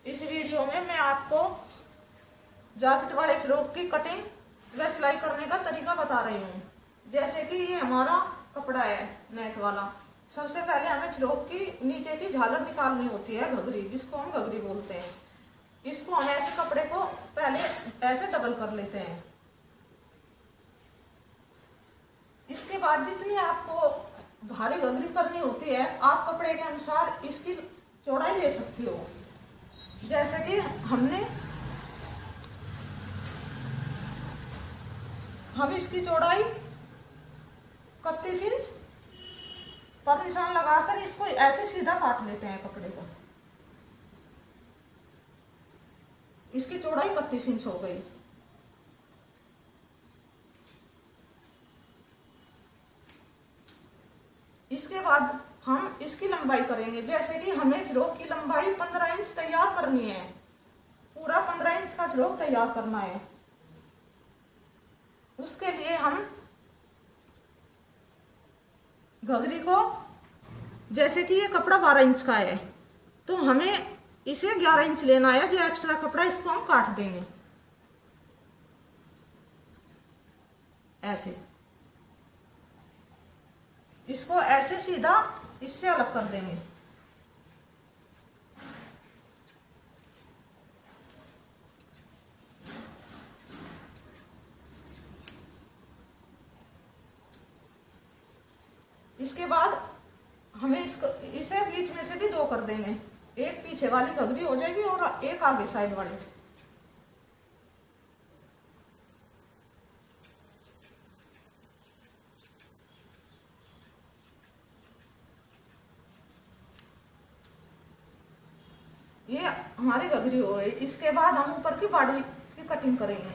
इस वीडियो में मैं आपको जैकेट वाले फ्रॉक की कटिंग व सिलाई करने का तरीका बता रही हूँ। जैसे कि ये हमारा कपड़ा है नेट वाला। सबसे पहले हमें फ्रॉक की नीचे की झालर निकालनी होती है, घघरी, जिसको हम घघरी बोलते हैं। इसको हम ऐसे कपड़े को पहले ऐसे डबल कर लेते हैं। इसके बाद जितनी आपको भारी घघरी करनी होती है, आप कपड़े के अनुसार इसकी चौड़ाई ले सकती हो। जैसे कि हम इसकी चौड़ाई 31 इंच पर निशान लगाकर इसको ऐसे सीधा काट लेते हैं कपड़े को। इसकी चौड़ाई 31 इंच हो गई। इसके बाद हम इसकी लंबाई करेंगे। जैसे कि हमें फ्रॉक की लंबाई 15 इंच तैयार करनी है, पूरा 15 इंच का फ्रॉक तैयार करना है। उसके लिए हम घघरी को, जैसे कि ये कपड़ा 12 इंच का है, तो हमें इसे 11 इंच लेना है। जो एक्स्ट्रा कपड़ा इसको हम काट देंगे ऐसे। इसको ऐसे सीधा इससे अलग कर देंगे। इसके बाद हमें इसे बीच में से भी दो कर देंगे। एक पीछे वाली घघरी हो जाएगी और एक आगे साइड वाली। ये हमारी घघरी हो गई। इसके बाद हम ऊपर की बॉडी की कटिंग करेंगे।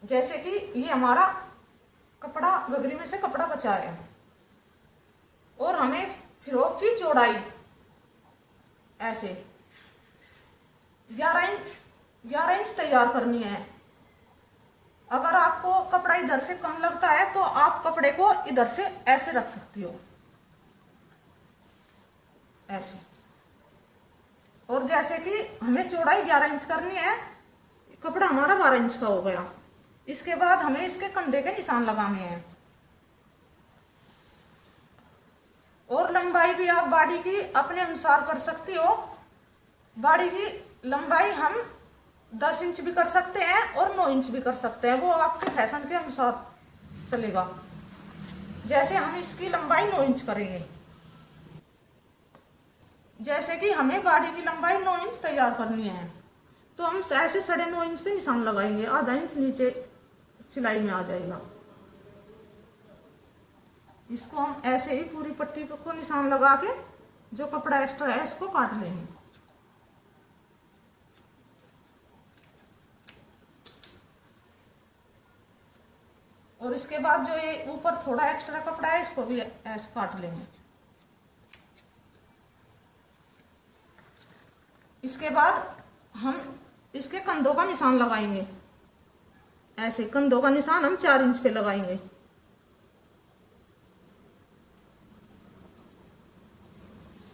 जैसे कि ये हमारा कपड़ा, घघरी में से कपड़ा बचा है और हमें फ्रॉक की चौड़ाई ऐसे 11 इंच तैयार करनी है। अगर आपको कपड़ा इधर से कम लगता है तो आप कपड़े को इधर से ऐसे रख सकती हो, ऐसे। और जैसे कि हमें चौड़ाई 11 इंच करनी है, कपड़ा हमारा 12 इंच का हो गया। इसके बाद हमें इसके कंधे के निशान लगाने हैं। और लंबाई भी आप बॉडी की अपने अनुसार कर सकती हो। बॉडी की लंबाई हम 10 इंच भी कर सकते हैं और 9 इंच भी कर सकते हैं, वो आपके फैशन के अनुसार चलेगा। जैसे हम इसकी लंबाई 9 इंच करेंगे। जैसे कि हमें बॉडी की लंबाई 9 इंच तैयार करनी है, तो हम ऐसे 9.5 इंच पे निशान लगाएंगे। आधा इंच नीचे सिलाई में आ जाएगा। इसको हम ऐसे ही पूरी पट्टी को निशान लगा के जो कपड़ा एक्स्ट्रा है इसको काट लेंगे। और इसके बाद जो ये ऊपर थोड़ा एक्स्ट्रा कपड़ा है इसको भी ऐसे काट लेंगे। इसके बाद हम इसके कंधों का निशान लगाएंगे। ऐसे कंधों का निशान हम 4 इंच पे लगाएंगे।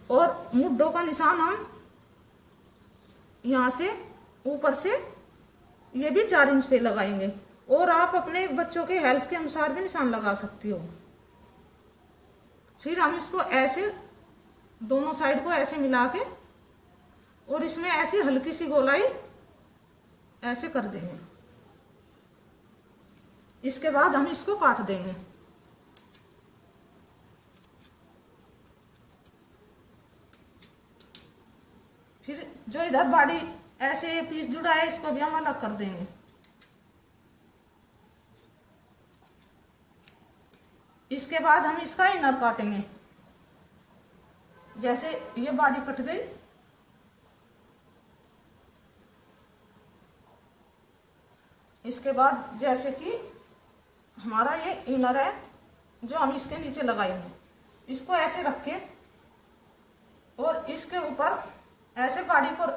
और मुड्ढों का निशान हम यहां से ऊपर से ये भी 4 इंच पे लगाएंगे। और आप अपने बच्चों के हेल्थ के अनुसार भी निशान लगा सकती हो। फिर हम इसको ऐसे दोनों साइड को ऐसे मिला के और इसमें ऐसी हल्की सी गोलाई ऐसे कर देंगे। इसके बाद हम इसको काट देंगे। फिर जो इधर बॉडी ऐसे पीस जुड़ा है इसको भी हम अलग कर देंगे। इसके बाद हम इसका इनर काटेंगे। जैसे ये बॉडी कट गई, इसके बाद जैसे कि हमारा ये इनर है जो हम इसके नीचे लगाएंगे, इसको ऐसे रख के और इसके ऊपर ऐसे बॉडी को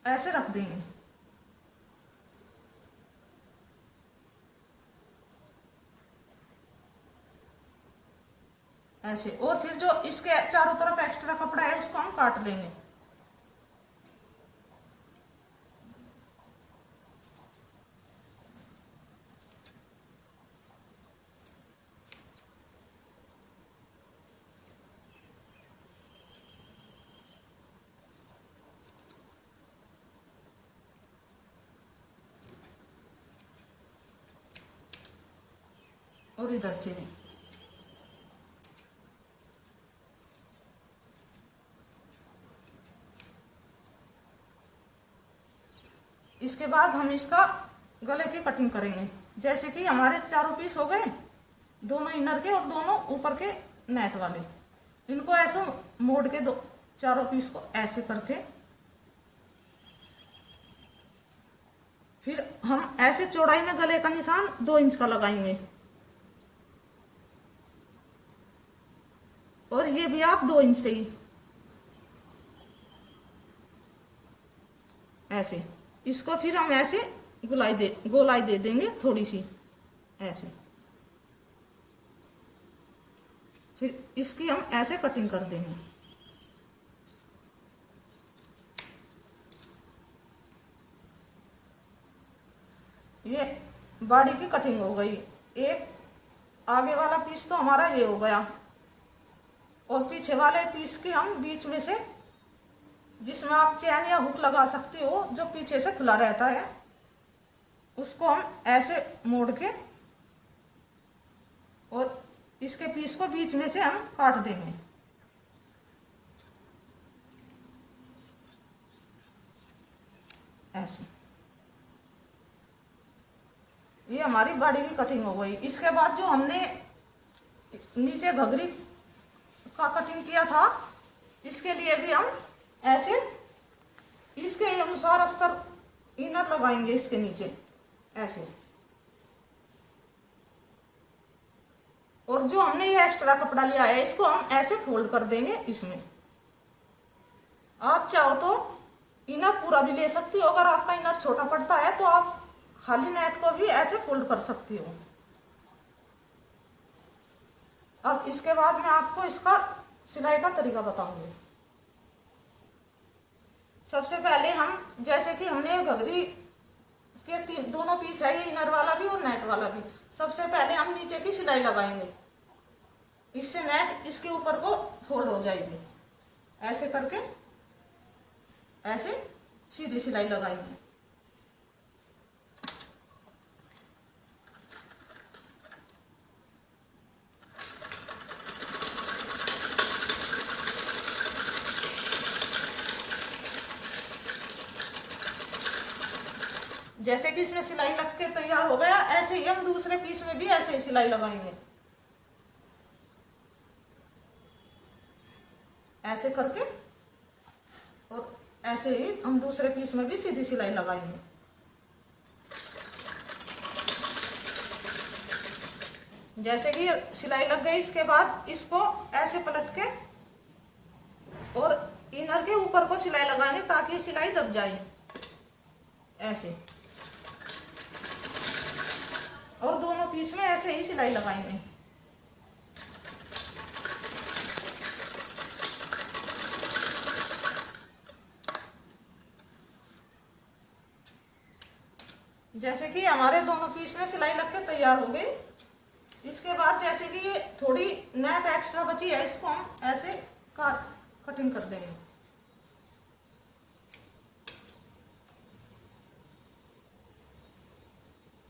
ऐसे रख देंगे। ऐसे। और फिर जो इसके चारों तरफ एक्स्ट्रा कपड़ा है उसको हम काट लेंगे। और इधर से भी इसके बाद हम इसका गले की कटिंग करेंगे। जैसे कि हमारे चारों पीस हो गए, दोनों इनर के और दोनों ऊपर के नेट वाले। इनको ऐसे मोड़ के दो चारों पीस को ऐसे करके फिर हम ऐसे चौड़ाई में गले का निशान 2 इंच का लगाएंगे। और ये भी आप 2 इंच पे ही ऐसे। इसको फिर हम ऐसे गोलाई दे देंगे थोड़ी सी ऐसे। फिर इसकी हम ऐसे कटिंग कर देंगे। ये बॉडी की कटिंग हो गई। एक आगे वाला पीस तो हमारा ये हो गया, और पीछे वाले पीस के हम बीच में से, जिसमें आप चैन या हुक लगा सकते हो, जो पीछे से खुला रहता है, उसको हम ऐसे मोड़ के और इसके पीस को बीच में से हम काट देंगे ऐसे। ये हमारी बॉडी की कटिंग हो गई। इसके बाद जो हमने नीचे घघरी का कटिंग किया था, इसके लिए भी हम ऐसे इसके अनुसार अस्तर इनर लगाएंगे इसके नीचे ऐसे। और जो हमने ये एक्स्ट्रा कपड़ा लिया है इसको हम ऐसे फोल्ड कर देंगे इसमें। आप चाहो तो इनर पूरा भी ले सकती हो। अगर आपका इनर छोटा पड़ता है तो आप खाली नेट को भी ऐसे फोल्ड कर सकती हो। अब इसके बाद मैं आपको इसका सिलाई का तरीका बताऊंगी। सबसे पहले हम, जैसे कि हमने घघरी के दोनों पीस है, ये इनर वाला भी और नेट वाला भी। सबसे पहले हम नीचे की सिलाई लगाएंगे। इससे नेट इसके ऊपर को फोल्ड हो जाएगी। ऐसे करके ऐसे सीधी सिलाई लगाएंगे। जैसे कि इसमें सिलाई लग के तैयार हो गया, ऐसे ही हम दूसरे पीस में भी ऐसे ही सिलाई लगाएंगे। ऐसे करके और ऐसे ही हम दूसरे पीस में भी सीधी सिलाई लगाएंगे। जैसे कि सिलाई लग गई, इसके बाद इसको ऐसे पलट के और इनर के ऊपर को सिलाई लगाएंगे ताकि सिलाई दब जाए ऐसे। और दोनों पीस में ऐसे ही सिलाई लगाएंगे। जैसे कि हमारे दोनों पीस में सिलाई लग के तैयार हो गई। इसके बाद जैसे कि ये थोड़ी नेट एक्स्ट्रा बची है, इसको हम ऐसे कटिंग कर देंगे।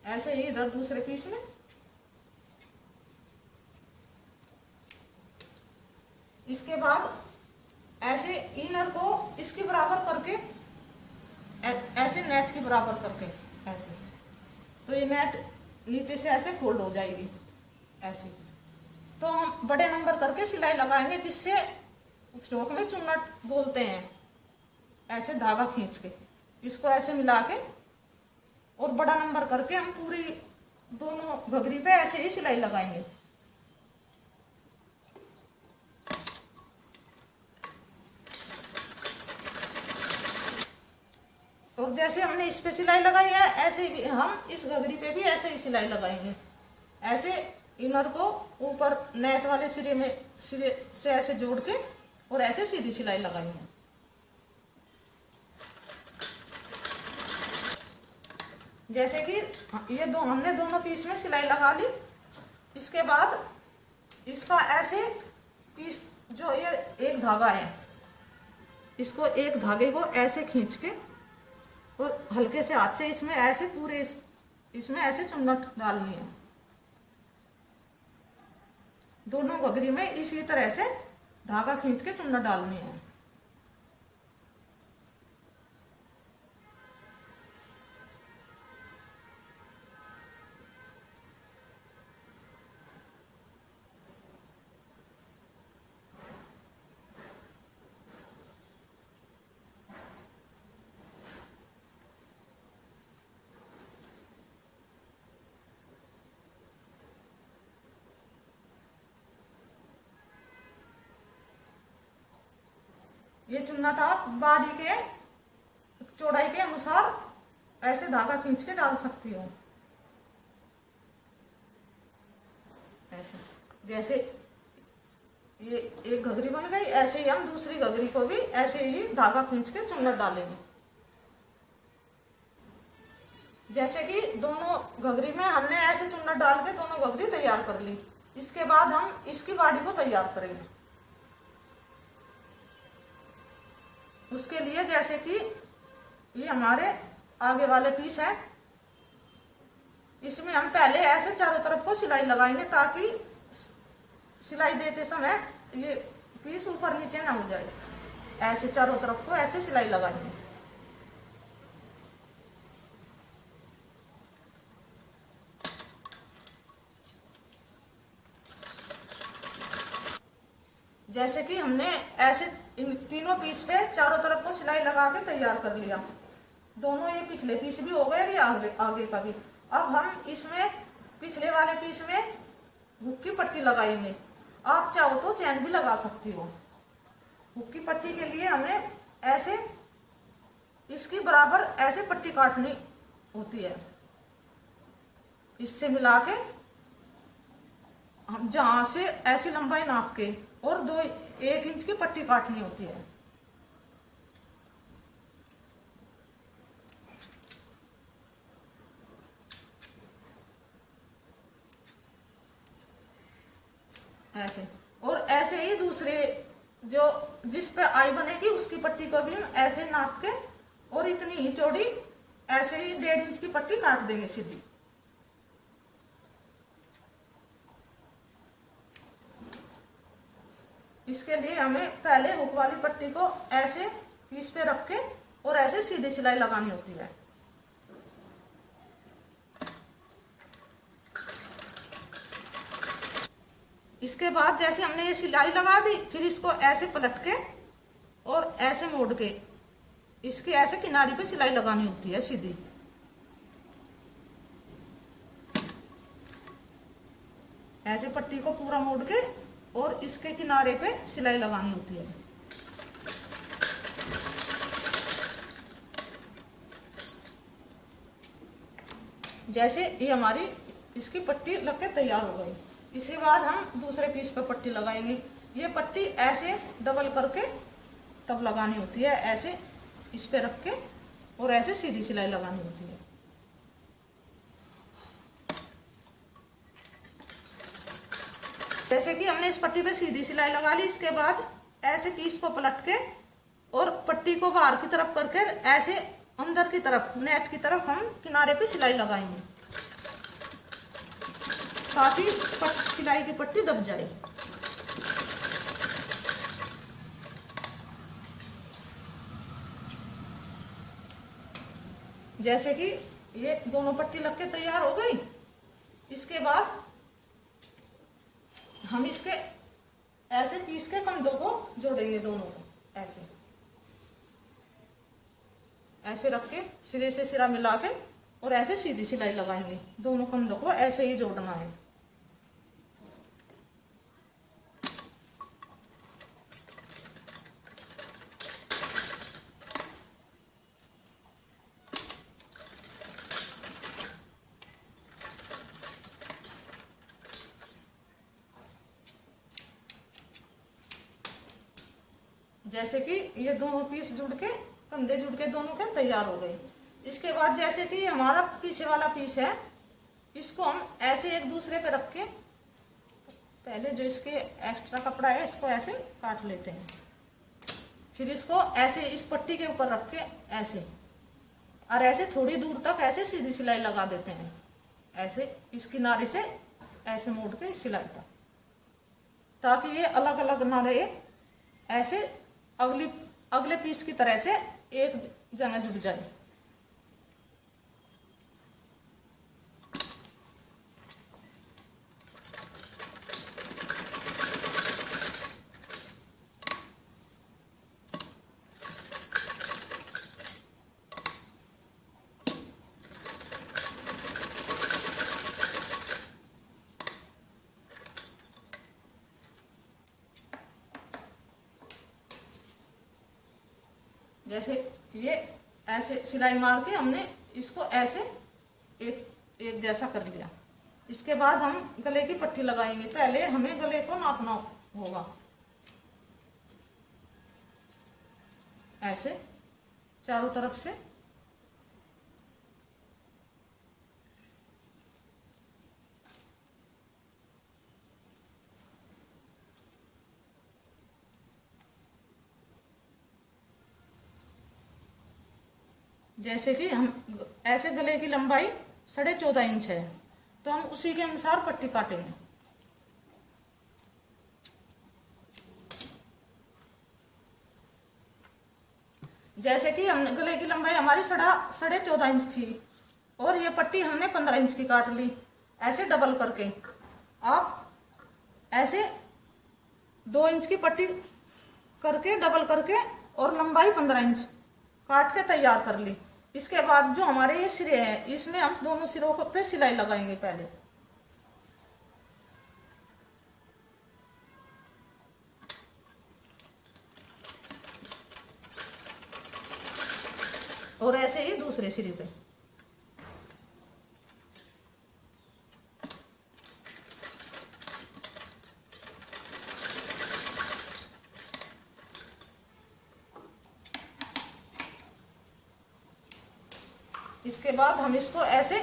ऐसे ही इधर दूसरे पीस में इसके बाद ऐसे इनर को इसके बराबर करके ऐसे नेट के बराबर करके ऐसे, तो ये नेट नीचे से ऐसे फोल्ड हो जाएगी ऐसे। तो हम बड़े नंबर करके सिलाई लगाएंगे, जिससे फ्रॉक में चुन्नट बोलते हैं। ऐसे धागा खींच के इसको ऐसे मिला के और बड़ा नंबर करके हम पूरी दोनों घघरी पे ऐसे ही सिलाई लगाएंगे। और जैसे हमने इस पे सिलाई लगाई है, ऐसे ही हम इस घघरी पे भी ऐसे ही सिलाई लगाएंगे। ऐसे इनर को ऊपर नेट वाले सिरे से ऐसे जोड़ के और ऐसे सीधी सिलाई लगाएंगे। जैसे कि ये हमने दोनों पीस में सिलाई लगा ली। इसके बाद इसका ऐसे पीस जो ये एक धागा है, इसको एक धागे को ऐसे खींच के और हल्के से हाथ से इसमें ऐसे पूरे इसमें ऐसे चुन्नट डालनी है। दोनों घघरी में इसी तरह से धागा खींच के चुन्नट डालनी है। ये चुन्नट आप बाड़ी के चौड़ाई के अनुसार ऐसे धागा खींच के डाल सकती हो। ऐसे जैसे ये एक घघरी बन गई, ऐसे ही हम दूसरी घघरी को भी ऐसे ही धागा खींच के चुन्नट डालेंगे। जैसे कि दोनों घघरी में हमने ऐसे चुन्नट डाल के दोनों घघरी तैयार कर ली। इसके बाद हम इसकी बाड़ी को तैयार करेंगे। उसके लिए जैसे कि ये हमारे आगे वाले पीस है, इसमें हम पहले ऐसे चारों तरफ को सिलाई लगाएंगे ताकि सिलाई देते समय ये पीस ऊपर नीचे ना हो जाए। ऐसे चारों तरफ को ऐसे सिलाई लगाएंगे। जैसे कि हमने ऐसे इन तीनों पीस पे चारों तरफ को सिलाई लगा के तैयार कर लिया। दोनों ये पिछले पीस भी हो गए, ये आगे का भी। अब हम इसमें पिछले वाले पीस में हुक की पट्टी लगाएंगे। आप चाहो तो चैन भी लगा सकती हो। हुक की पट्टी के लिए हमें ऐसे इसकी बराबर ऐसे पट्टी काटनी होती है। इससे मिला के हम जहां से ऐसी लंबाई नाप के और 1 इंच की पट्टी काटनी होती है। ऐसे और ऐसे ही दूसरे जो जिस पे आई बनेगी उसकी पट्टी को भी हम ऐसे नाप के और इतनी ही चौड़ी ऐसे ही 1.5 इंच की पट्टी काट देंगे सीधी। इसके लिए हमें पहले हुक वाली पट्टी को ऐसे पीस पे रख के और ऐसे सीधी सिलाई लगानी होती है। इसके बाद जैसे हमने ये सिलाई लगा दी, फिर इसको ऐसे पलट के और ऐसे मोड़ के इसके ऐसे किनारे पे सिलाई लगानी होती है सीधी। ऐसे पट्टी को पूरा मोड़ के और इसके किनारे पे सिलाई लगानी होती है। जैसे ये हमारी इसकी पट्टी लग के तैयार हो गई। इसके बाद हम दूसरे पीस पे पट्टी लगाएंगे। ये पट्टी ऐसे डबल करके तब लगानी होती है, ऐसे इस पे रख के और ऐसे सीधी सिलाई लगानी होती है। जैसे कि हमने इस पट्टी पे सीधी सिलाई लगा ली। इसके बाद ऐसे पीस को पलट के और पट्टी को बाहर की तरफ करके ऐसे अंदर की तरफ नेट की तरफ हम किनारे पे सिलाई लगाएंगे ताकि सिलाई की पट्टी दब जाए। जैसे कि ये दोनों पट्टी लग के तैयार हो गई। इसके बाद हम इसके ऐसे पीस के कंधों को जोड़ेंगे, दोनों को ऐसे रख के सिरे से सिरा मिला के और ऐसे सीधी सिलाई लगाएंगे। दोनों कंधों को ऐसे ही जोड़ना है। जैसे कि ये दोनों पीस जुड़ के, कंधे जुड़ के दोनों के तैयार हो गए। इसके बाद जैसे कि हमारा पीछे वाला पीस है, इसको हम ऐसे एक दूसरे पे रख के, पहले जो इसके एक्स्ट्रा कपड़ा है इसको ऐसे काट लेते हैं, फिर इसको ऐसे इस पट्टी के ऊपर रख के ऐसे, और ऐसे थोड़ी दूर तक ऐसे सीधी सिलाई लगा देते हैं, ऐसे इस किनारे से ऐसे मोड़ के इस सिलाई तक, ताकि ये अलग अलग ना रहे, ऐसे अगले पीस की तरह से एक जगह जुड़ जाए। जैसे ये ऐसे सिलाई मार के हमने इसको ऐसे एक जैसा कर लिया। इसके बाद हम गले की पट्टी लगाएंगे। पहले हमें गले को नापना होगा, ऐसे चारों तरफ से। जैसे कि हम ऐसे गले की लंबाई 14.5 इंच है, तो हम उसी के अनुसार पट्टी काटेंगे। जैसे कि हम गले की लंबाई हमारी 14.5 इंच थी, और ये पट्टी हमने 15 इंच की काट ली। ऐसे डबल करके आप ऐसे 2 इंच की पट्टी करके डबल करके और लंबाई 15 इंच काट के तैयार कर ली। इसके बाद जो हमारे ये सिरे हैं, इसमें हम दोनों सिरों पे सिलाई लगाएंगे पहले। और ऐसे ही दूसरे सिरे पे। इसके बाद हम इसको ऐसे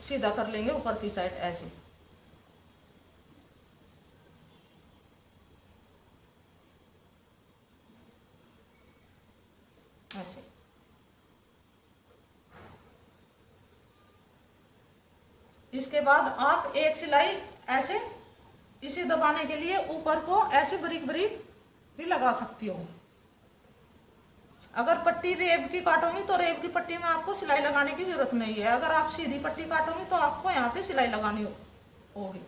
सीधा कर लेंगे ऊपर की साइड, ऐसे। ऐसे इसके बाद आप एक सिलाई ऐसे इसे दबाने के लिए ऊपर को ऐसे बारीक बारीक भी लगा सकती हो। अगर पट्टी रेब की काटोगी तो रेब की पट्टी में आपको सिलाई लगाने की जरूरत नहीं है। अगर आप सीधी पट्टी काटोगी तो आपको यहाँ पे सिलाई लगानी होगी।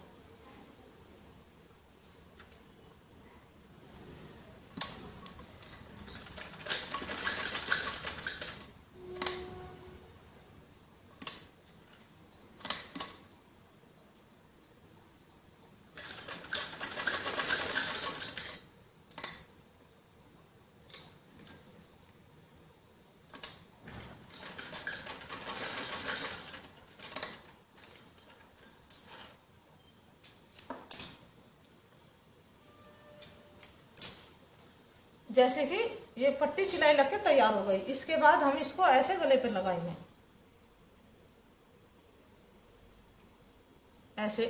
जैसे कि ये पट्टी सिलाई लग के तैयार हो गई। इसके बाद हम इसको ऐसे गले पे लगाएंगे, ऐसे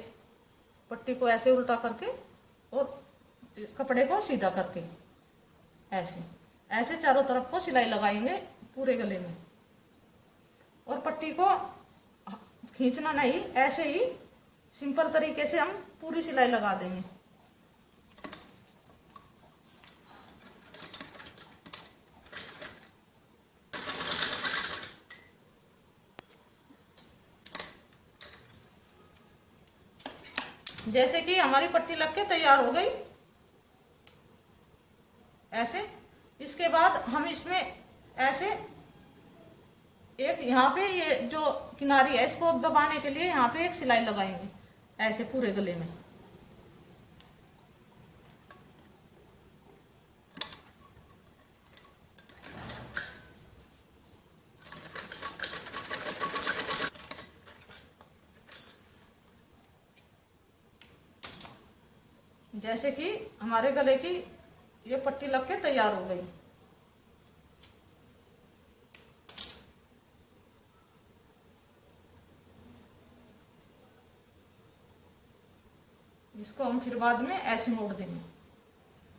पट्टी को ऐसे उल्टा करके और कपड़े को सीधा करके ऐसे ऐसे चारों तरफ को सिलाई लगाएंगे पूरे गले में। और पट्टी को खींचना नहीं, ऐसे ही सिंपल तरीके से हम पूरी सिलाई लगा देंगे। जैसे कि हमारी पट्टी लग के तैयार हो गई ऐसे। इसके बाद हम इसमें ऐसे एक यहाँ पे ये जो किनारी है इसको दबाने के लिए यहाँ पे एक सिलाई लगाएंगे ऐसे पूरे गले में। जैसे कि हमारे गले की ये पट्टी लग के तैयार हो गई। इसको हम फिर बाद में ऐसे मोड़ देंगे।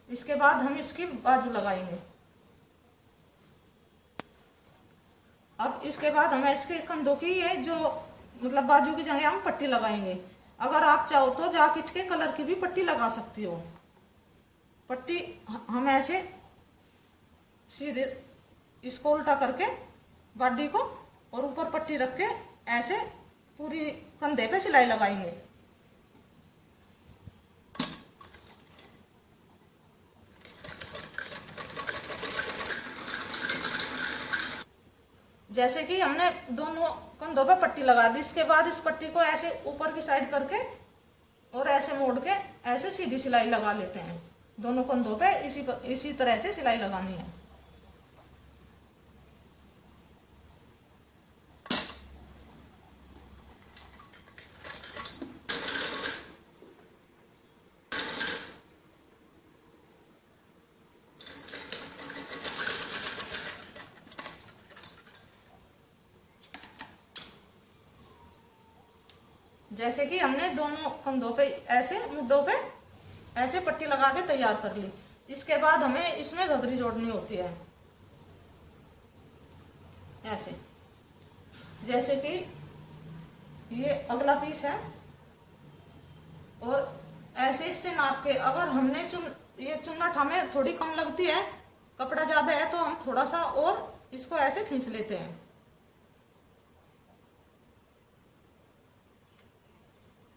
इसके बाद हम इसकी बाजू लगाएंगे। अब इसके बाद हम इसके कंधों की ये जो मतलब बाजू की जगह हम पट्टी लगाएंगे। अगर आप चाहो तो जैकेट के कलर की भी पट्टी लगा सकती हो। पट्टी हम ऐसे सीधे इसको उल्टा करके बॉडी को और ऊपर पट्टी रख के ऐसे पूरी कंधे पे सिलाई लगाएंगे। जैसे कि हमने दोनों कंधों पे पट्टी लगा दी। इसके बाद इस पट्टी को ऐसे ऊपर की साइड करके और ऐसे मोड़ के ऐसे सीधी सिलाई लगा लेते हैं। दोनों कंधों पे इसी तरह से सिलाई लगानी है। जैसे कि हमने दोनों कंधों पे ऐसे मुड्ढों पे ऐसे पट्टी लगा के तैयार कर ली। इसके बाद हमें इसमें घघरी जोड़नी होती है ऐसे। जैसे कि ये अगला पीस है और ऐसे इससे नाप के अगर हमने ये चुन्नट हमें थोड़ी कम लगती है, कपड़ा ज्यादा है, तो हम थोड़ा सा और इसको ऐसे खींच लेते हैं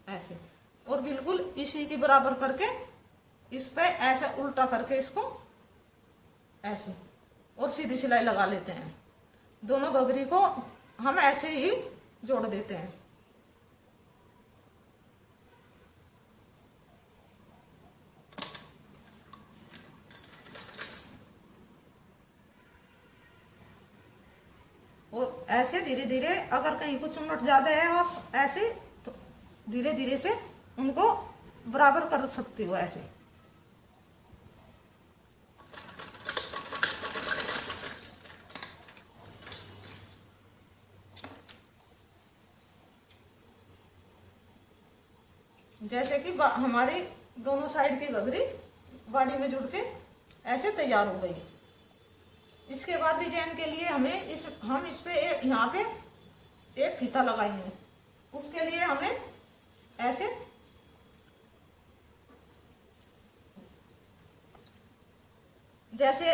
ऐसे। और बिल्कुल इसी के बराबर करके इस पे ऐसे उल्टा करके इसको ऐसे और सीधी सिलाई लगा लेते हैं। दोनों घघरी को हम ऐसे ही जोड़ देते हैं। और ऐसे धीरे धीरे अगर कहीं को चुन्नट ज्यादा है आप ऐसे तो धीरे धीरे से उनको बराबर कर सकते हो ऐसे। जैसे कि हमारी दोनों साइड की घघरी बॉडी में जुड़ के ऐसे तैयार हो गई। इसके बाद डिजाइन के लिए हम इस पे यहाँ पे एक फीता लगाएंगे। उसके लिए हमें ऐसे जैसे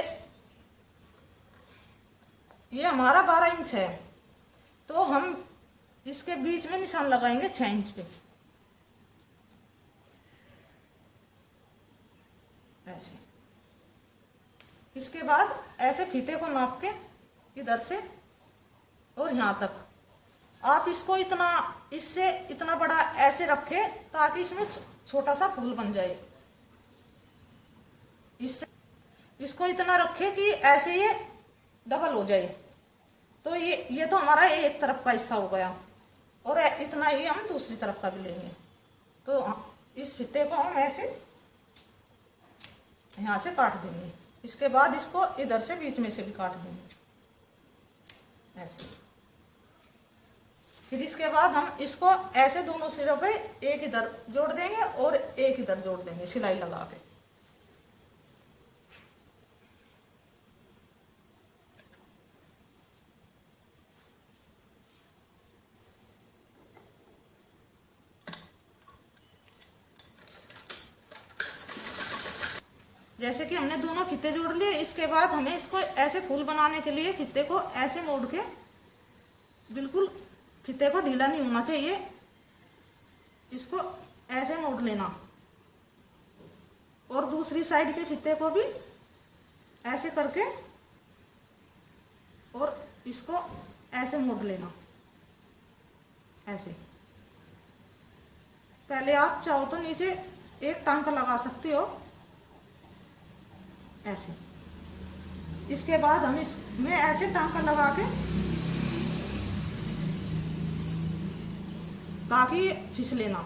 ये हमारा 12 इंच है तो हम इसके बीच में निशान लगाएंगे 6 इंच पे ऐसे। इसके बाद ऐसे फीते को नाप के इधर से और यहाँ तक आप इसको इससे इतना बड़ा ऐसे रखें ताकि इसमें छोटा सा फूल बन जाए। इसको इतना रखें कि ऐसे ये डबल हो जाए। तो ये तो हमारा एक तरफ का हिस्सा हो गया और इतना ही हम दूसरी तरफ का भी लेंगे। तो इस फीते को हम ऐसे यहाँ से काट देंगे। इसके बाद इसको इधर से बीच में से भी काट देंगे ऐसे। फिर इसके बाद हम इसको ऐसे दोनों सिरों पे एक इधर जोड़ देंगे और एक इधर जोड़ देंगे सिलाई लगा के। जैसे कि हमने दोनों फीते जोड़ लिए। इसके बाद हमें इसको ऐसे फूल बनाने के लिए फीते को ऐसे मोड़ के बिल्कुल फीते को ढीला नहीं होना चाहिए, इसको ऐसे मोड़ लेना और दूसरी साइड के फीते को भी ऐसे करके और इसको ऐसे मोड़ लेना ऐसे। पहले आप चाहो तो नीचे एक टांका लगा सकते हो ऐसे। इसके बाद हम इसमें ऐसे टांका लगा के ताकि फिसले ना।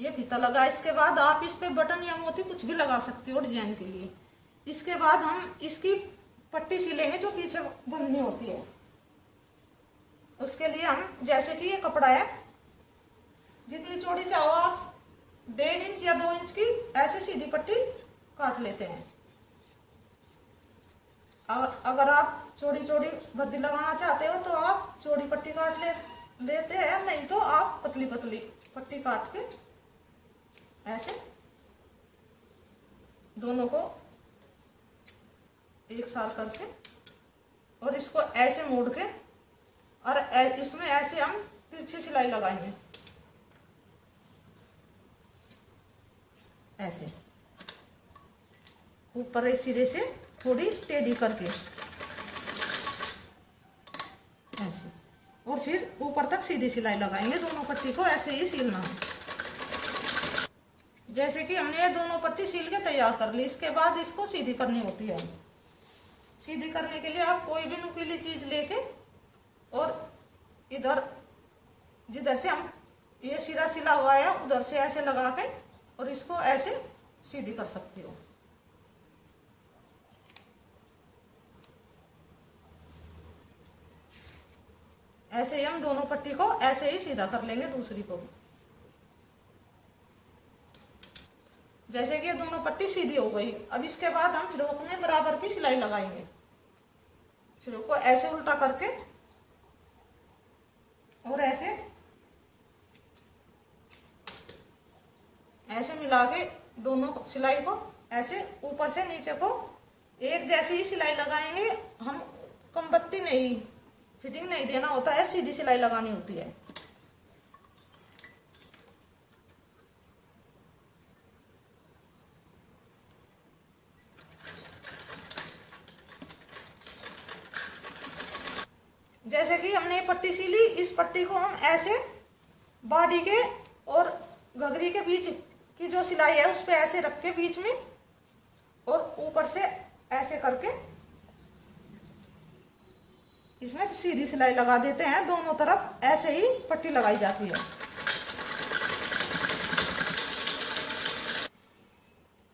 ये फीता लगा। इसके बाद आप इस पे बटन या मोती कुछ भी लगा सकते हो डिजाइन के लिए। इसके बाद हम इसकी पट्टी सिलेंगे जो पीछे बंधनी होती है। उसके लिए हम, जैसे कि ये कपड़ा है, जितनी चौड़ी चाहो आप 1.5 इंच या 2 इंच की ऐसे सीधी पट्टी काट लेते हैं। अगर आप चौड़ी चौड़ी गद्दी लगाना चाहते हो तो आप चौड़ी पट्टी काट लेते हैं, नहीं तो आप पतली पतली पट्टी काट के ऐसे दोनों को एक साथ करके और इसको ऐसे मोड़ के और इसमें ऐसे हम तिरछी सिलाई लगाएंगे, ऐसे ऊपर इस सिरे से थोड़ी टेढ़ी करके ऐसे, और फिर ऊपर तक सीधी सिलाई लगाएंगे। दोनों पट्टी को ऐसे ही सिलना है। जैसे कि हमने ये दोनों पट्टी सिल के तैयार कर ली। इसके बाद इसको सीधी करनी होती है। सीधी करने के लिए आप कोई भी नुकीली चीज लेके और इधर जिधर से हम ये सिरा सिला हुआ है उधर से ऐसे लगा के और इसको ऐसे सीधी कर सकते हो। ऐसे ही हम दोनों पट्टी को ऐसे ही सीधा कर लेंगे, दूसरी को भी। जैसे कि ये दोनों पट्टी सीधी हो गई। अब इसके बाद हम फ्रॉक में बराबर की सिलाई लगाएंगे। फ्रॉक को ऐसे उल्टा करके और ऐसे ऐसे मिला के दोनों सिलाई को ऐसे ऊपर से नीचे को एक जैसी ही सिलाई लगाएंगे। हम कमबत्ती नहीं, फिटिंग नहीं देना होता है, सीधी सिलाई लगानी होती है। जैसे कि हमने ये पट्टी सिली, इस पट्टी को हम ऐसे बॉडी के और घघरी के बीच की जो सिलाई है उस पे ऐसे रख के बीच में और ऊपर से ऐसे करके इसमें सीधी सिलाई लगा देते हैं। दोनों तरफ ऐसे ही पट्टी लगाई जाती है।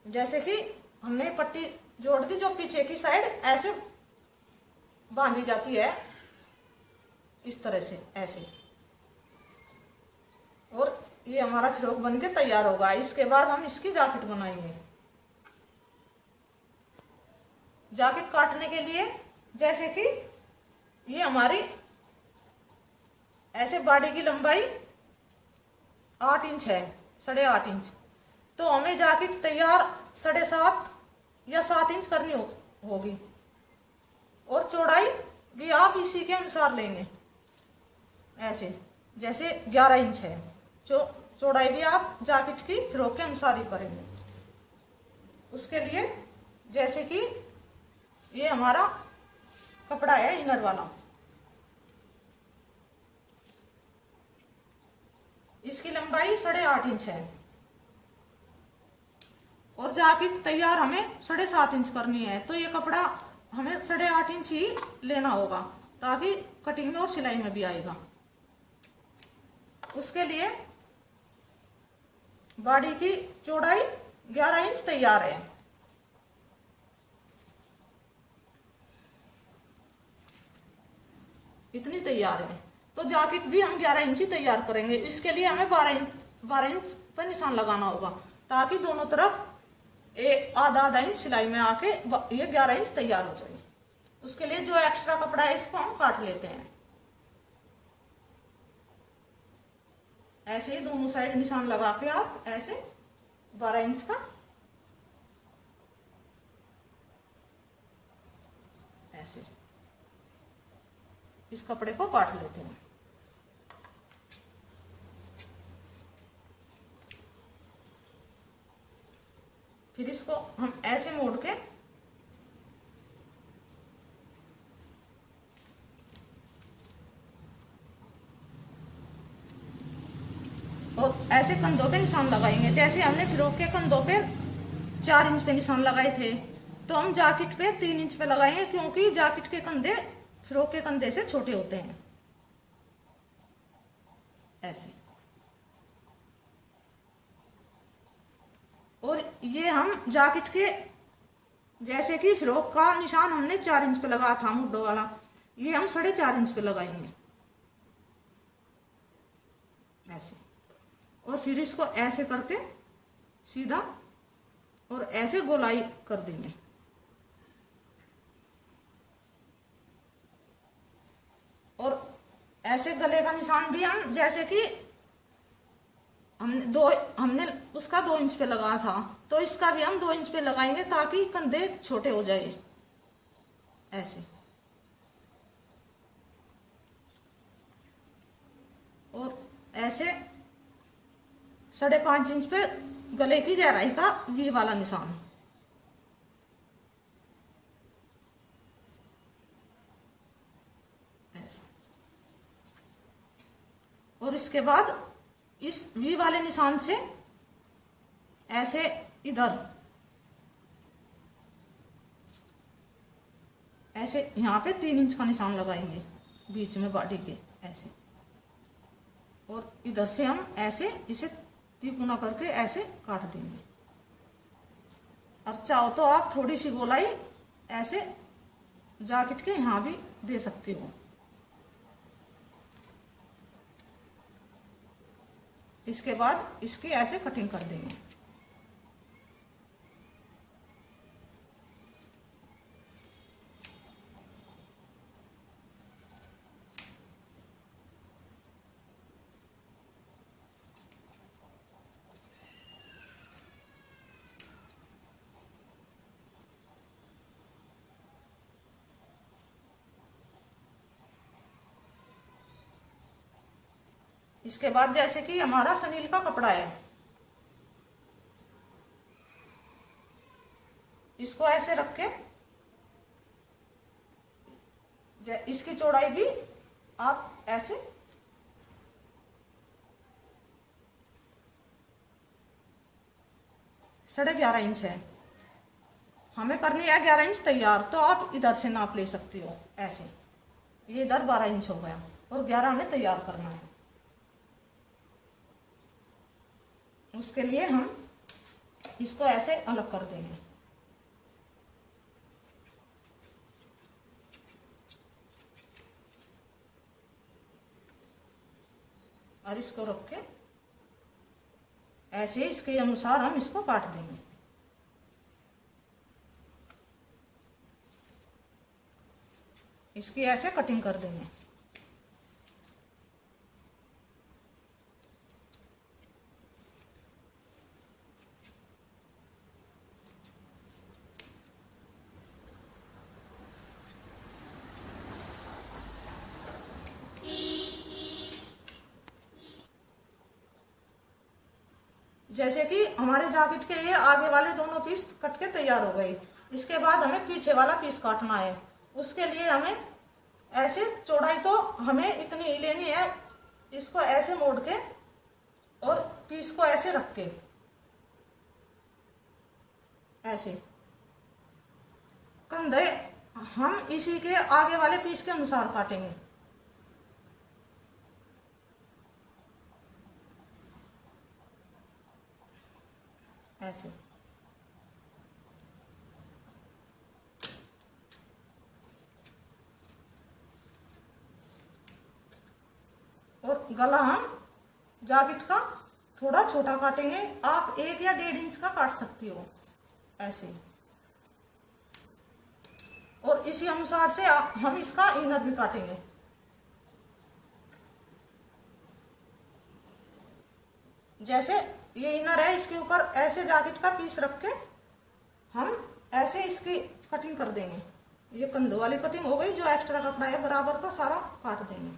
जैसे कि हमने पट्टी जोड़ दी, जो पीछे की साइड ऐसे बांधी जाती है इस तरह से ऐसे, और ये हमारा फ्रॉक बनके तैयार होगा। इसके बाद हम इसकी जैकेट बनाएंगे। जैकेट काटने के लिए जैसे कि ये हमारी ऐसे बॉडी की लंबाई 8 इंच है, 8.5 इंच, तो हमें जैकेट तैयार 7.5 या 7 इंच करनी होगी। और चौड़ाई भी आप इसी के अनुसार लेंगे। ऐसे जैसे 11 इंच है, चौड़ाई भी आप जैकेट की फ्रॉक के अनुसार ही करेंगे। उसके लिए जैसे कि ये हमारा कपड़ा है इनर वाला, इसकी लंबाई 8.5 इंच है और जैकेट तैयार हमें 7.5 इंच करनी है। तो ये कपड़ा हमें 8.5 इंच ही लेना होगा ताकि कटिंग में और सिलाई में भी आएगा। उसके लिए बॉडी की चौड़ाई 11 इंच तैयार है। इतनी तैयार है तो जैकेट भी हम 11 इंच ही तैयार करेंगे। इसके लिए हमें 12 इंच पर निशान लगाना होगा ताकि दोनों तरफ आधा इंच सिलाई में आके ये 11 इंच तैयार हो जाए। उसके लिए जो एक्स्ट्रा कपड़ा है इसको हम काट लेते हैं। ऐसे ही दोनों साइड निशान लगा के आप ऐसे 12 इंच का ऐसे इस कपड़े को काट लेते हैं। फिर इसको हम ऐसे मोड़ के और ऐसे कंधों पे निशान लगाएंगे। जैसे हमने फ्रॉक के कंधों पे 4 इंच पे निशान लगाए थे तो हम जैकेट पे 3 इंच पे लगाएंगे, क्योंकि जैकेट के कंधे फ्रॉक के कंधे से छोटे होते हैं। ऐसे और ये हम जैकेट के, जैसे कि फ्रॉक का निशान हमने 4 इंच पे लगाया था मुड्डो वाला, ये हम 4.5 इंच पे लगाएंगे ऐसे। और फिर इसको ऐसे करके सीधा और ऐसे गोलाई कर देंगे। और ऐसे गले का निशान भी हम, जैसे कि हमने उसका 2 इंच पे लगाया था, तो इसका भी हम 2 इंच पे लगाएंगे ताकि कंधे छोटे हो जाए ऐसे। और ऐसे 5.5 इंच पे गले की गहराई का वी वाला निशान ऐसे। और इसके बाद इस वी वाले निशान से ऐसे इधर ऐसे यहाँ पे 3 इंच का निशान लगाएंगे बीच में बॉडी के ऐसे। और इधर से हम ऐसे इसे तिगुना करके ऐसे काट देंगे। और चाहो तो आप थोड़ी सी गोलाई ऐसे जैकेट के यहाँ भी दे सकते हो। इसके बाद इसकी ऐसे कटिंग कर देंगे। इसके बाद जैसे कि हमारा सनील का कपड़ा है, इसको ऐसे रख के इसकी चौड़ाई भी आप ऐसे साढ़े 11 इंच है, हमें करनी है 11 इंच तैयार, तो आप इधर से नाप ले सकती हो ऐसे। ये इधर 12 इंच हो गया और 11 हमें तैयार करना है। उसके लिए हम इसको ऐसे अलग कर देंगे। और इसको रख के ऐसे इसके अनुसार हम इसको काट देंगे। इसकी ऐसे कटिंग कर देंगे। जैसे कि हमारे जैकेट के ये आगे वाले दोनों पीस कट के तैयार हो गए। इसके बाद हमें पीछे वाला पीस काटना है। उसके लिए हमें ऐसे चौड़ाई तो हमें इतनी ही लेनी है, इसको ऐसे मोड़ के और पीस को ऐसे रख के ऐसे कंधे हम इसी के आगे वाले पीस के अनुसार काटेंगे। ऐसे और गला हम जैकेट का थोड़ा छोटा काटेंगे। आप 1 या 1.5 इंच का काट सकती हो ऐसे। और इसी अनुसार से हम इसका इनर भी काटेंगे। जैसे ये इनर है, इसके ऊपर ऐसे जैकेट का पीस रख के हम ऐसे इसकी कटिंग कर देंगे। ये कंधों वाली कटिंग हो गई। जो एक्स्ट्रा कपड़ा है बराबर का सारा काट देंगे।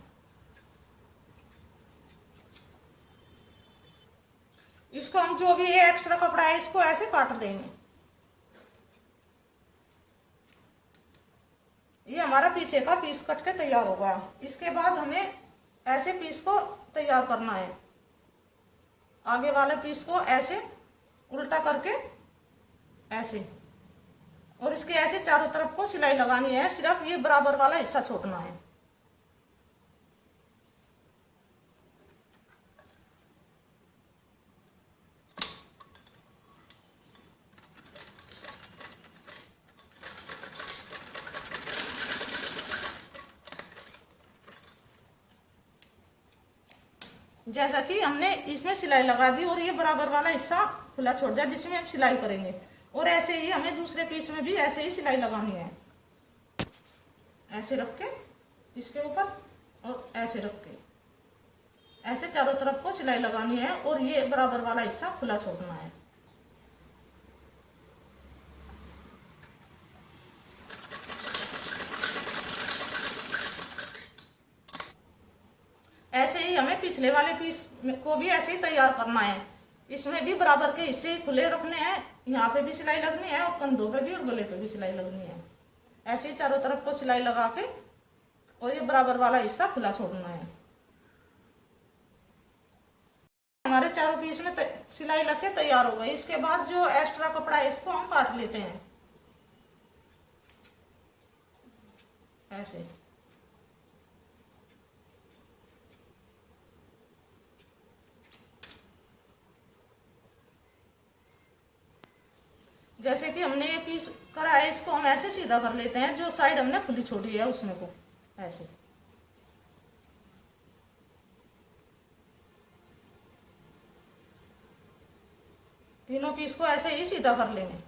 इसको हम जो भी ये एक्स्ट्रा कपड़ा है इसको ऐसे काट देंगे। ये हमारा पीछे का पीस कट के तैयार हो गया। इसके बाद हमें ऐसे पीस को तैयार करना है। आगे वाले पीस को ऐसे उल्टा करके ऐसे, और इसके ऐसे चारों तरफ को सिलाई लगानी है। सिर्फ ये बराबर वाला हिस्सा छोड़ना है। जैसा कि हमने इसमें सिलाई लगा दी और ये बराबर वाला हिस्सा खुला छोड़ दिया जिसमें हम सिलाई करेंगे। और ऐसे ही हमें दूसरे पीस में भी ऐसे ही सिलाई लगानी है, ऐसे रख के इसके ऊपर और ऐसे रख के ऐसे चारों तरफ को सिलाई लगानी है और ये बराबर वाला हिस्सा खुला छोड़ना है। ऐसे ही हमें पिछले वाले पीस को भी ऐसे ही तैयार करना है। इसमें भी बराबर के हिस्से खुले रखने हैं, यहाँ पे भी सिलाई लगनी है और कंधों पे भी और गले पे भी सिलाई लगनी है। ऐसे ही चारों तरफ को सिलाई लगा के और ये बराबर वाला हिस्सा खुला छोड़ना है। हमारे चारों पीस में सिलाई लग के तैयार हो गई। इसके बाद जो एक्स्ट्रा कपड़ा है इसको हम काट लेते हैं ऐसे। जैसे कि हमने ये पीस करा है इसको हम ऐसे सीधा कर लेते हैं, जो साइड हमने खुली छोड़ी है उसमें को ऐसे। तीनों पीस को ऐसे ही सीधा कर लेंगे।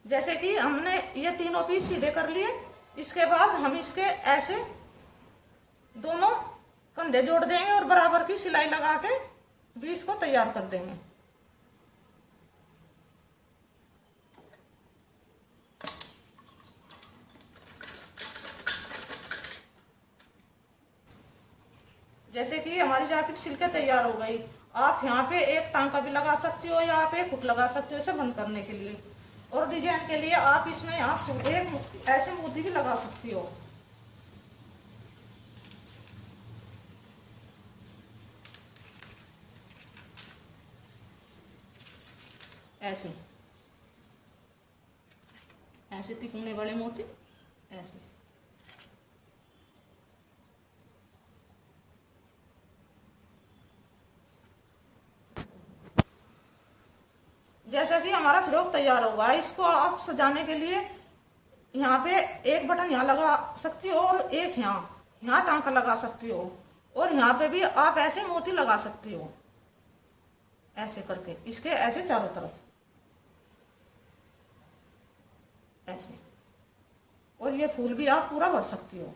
जैसे कि हमने ये तीनों पीस सीधे कर लिए, इसके बाद हम इसके ऐसे दोनों कंधे जोड़ देंगे और बराबर की सिलाई लगा के बीच को तैयार कर देंगे। जैसे कि हमारी जैकेट सिल के तैयार हो गई। आप यहाँ पे एक टांका भी लगा सकती हो या आप एक हुक लगा सकते हो इसे बंद करने के लिए। और डिजाइन के लिए आप इसमें आप एक ऐसे मोती भी लगा सकती हो। ऐसे ऐसे तिकोने वाले मोती ऐसे। जैसा कि हमारा फ्रॉक तैयार होगा, इसको आप सजाने के लिए यहाँ पे एक बटन यहाँ लगा सकती हो और एक यहाँ टांका लगा सकती हो और यहाँ पे भी आप ऐसे मोती लगा सकती हो ऐसे करके इसके ऐसे चारों तरफ ऐसे। और ये फूल भी आप पूरा भर सकती हो।